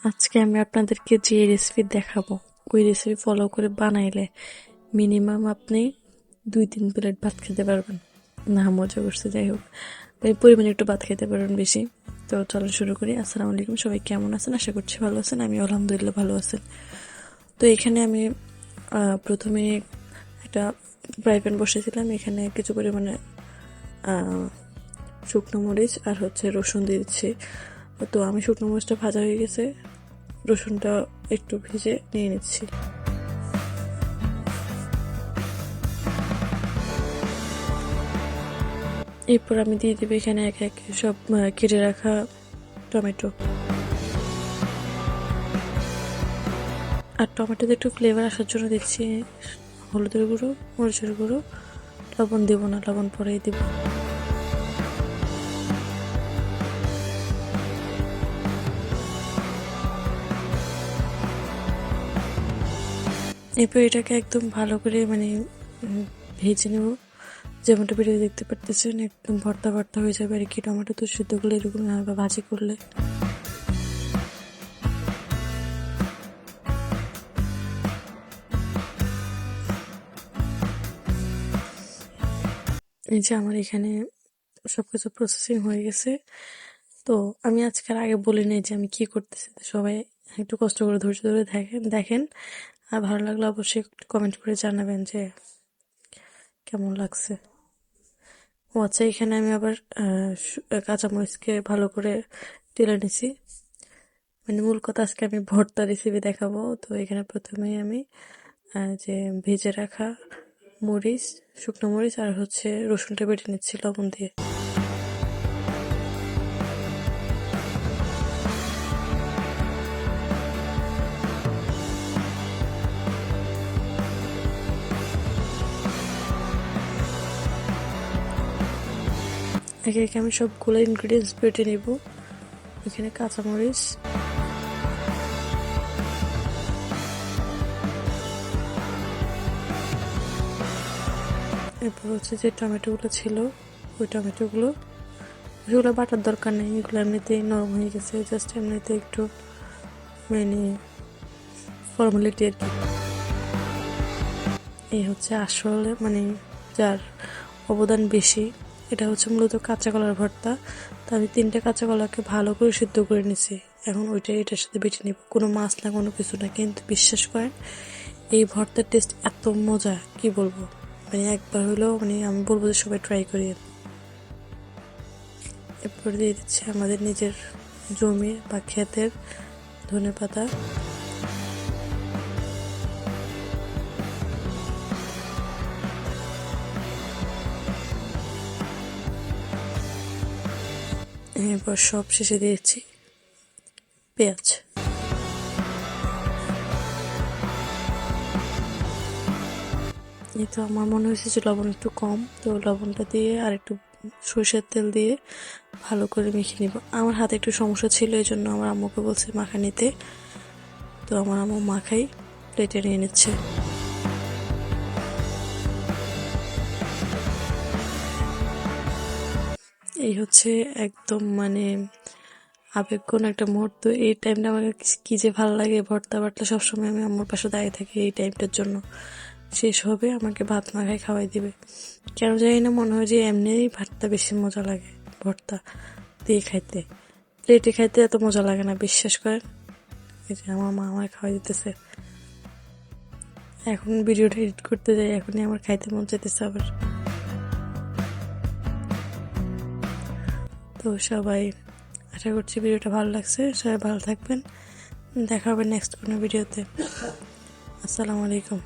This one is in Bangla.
আজকে আমি আপনাদেরকে যে রেসিপি দেখাবো ওই রেসিপি ফলো করে বানাইলে মিনিমাম আপনি 2-3 প্লেট ভাত খেতে পারবেন। না, মজা করছে, যাই হোক, এই পরিমাণে একটু ভাত খেতে পারবেন বেশি। তো চলো শুরু করি। আসসালামু আলাইকুম, সবাই কেমন আছেন? আশা করছি ভালো আছেন। আমি আলহামদুলিল্লাহ ভালো আছেন। তো এখানে আমি প্রথমে একটা ফ্রাই প্যান বসেছিলাম। এখানে কিছু পরিমাণে শুকনো মরিচ আর রসুন দিয়ে দিচ্ছি। তো আমি শুকনো মরিচটা ভাজা হয়ে গেছে, রসুনটা একটু ভেজে নিয়ে নিচ্ছি। এরপর আমি দিয়ে দেবো এখানে এক এক সব কেটে রাখা টমেটো। আর টমেটোতে একটু ফ্লেভার আসার জন্য দিচ্ছি হলুদের গুঁড়ো, মরিচের গুঁড়ো। লবণ দেবো না, লবণ পরেই দেবো। এরপর এটাকে একদম ভালো করে ভেজে নেব। যেমনটা ভিডিও দেখতে পারতেছেন, একদম ভর্তা ভর্তা হয়ে যাবে আর কি। টমেটো তো সিদ্ধ করলে এরকম বা ভাজি করলে। এই যে আমার এখানে সবকিছু প্রসেসিং হয়ে গেছে। তো আমি আজকের আগে বলি নাই যে আমি কি করতেছি। সবাই একটু কষ্ট করে ধৈর্য ধরে দেখেন। আর ভালো লাগলে অবশ্যই কমেন্ট করে জানাবেন যে কেমন লাগছে। ও আচ্ছা, এখানে আমি আবার কাঁচামরিচকে ভালো করে টেলে নিছি। মূল কথা, আজকে আমি ভর্তা রেসিপি দেখাবো। তো এখানে প্রথমেই আমি যে ভেজে রাখা মরিচ, শুকনো মরিচ আর রসুনটা বেটে নিচ্ছি লবণ দিয়ে। একে একে আমি সবগুলো ইনগ্রিডিয়েন্টস বেটে নেব। এখানে কাঁচামরিচ, এরপর যে টমেটোগুলো ছিল ওই টমেটোগুলো, সেগুলো বাটার দরকার নেই, এগুলো এমনিতেই নরম হয়ে গেছে, জাস্ট এমনিতে একটু ফর্মালিটি আর কি। এই আসলে যার অবদান বেশি, এটা মূলত কাঁচা কলার ভর্তা। তো আমি 3টে কাঁচা কলাকে ভালো করে সিদ্ধ করে নিছি। এখন এটার সাথে বেটে নিব। কোনো মাছ না, কোনো কিছু না, কিন্তু বিশ্বাস করেন এই ভর্তার টেস্ট এত মজা, কি বলবো। একবার হলেও আমি বলবো যে সবাই ট্রাই করিয়ে। এরপর দিয়ে দিচ্ছি আমাদের নিজের জমি বা ক্ষেতের ধনেপাতা। এরপর সব শেষে দিয়েছি পেঁয়াজ। এই তো আমার মনে হয়েছে যে লবণ একটু কম, তো লবণটা দিয়ে আর একটু সরষের তেল দিয়ে ভালো করে মেখে নিব। আমার হাতে একটু সমস্যা ছিল, এই জন্য আমার আম্মুকে বলছে মাখা নিতে। তো আমার আম্মু মাখাই প্লেটে নিয়ে নিচ্ছে। এই একদম আবেগঘন একটা মুহূর্ত। এই টাইমটা আমার কি যে ভালো লাগে। ভর্তা বাটলে সবসময় আমি আম্মুর পাশে দাঁড়িয়ে থাকি এই টাইমটার জন্য। শেষ হবে, আমাকে ভাত মাখায় খাওয়াই দিবে। কেন জানি না, মনে হয় যে এমনিই ভাতটা বেশি মজা লাগে ভর্তা দিয়ে খাইতে। প্লেটে খাইতে এত মজা লাগে না, বিশ্বাস করেন। এই যে আমার মা আমার খাওয়াই দিতেছে। এখন ভিডিওটা এডিট করতে যাই, এখনই আমার খাইতে মন চাইতেছে আবার। তো সবাই, আশা করছি ভিডিওটা ভালো লাগছে। সবাই ভালো থাকবেন, দেখা হবে নেক্সট কোনো ভিডিওতে। আসসালামু আলাইকুম।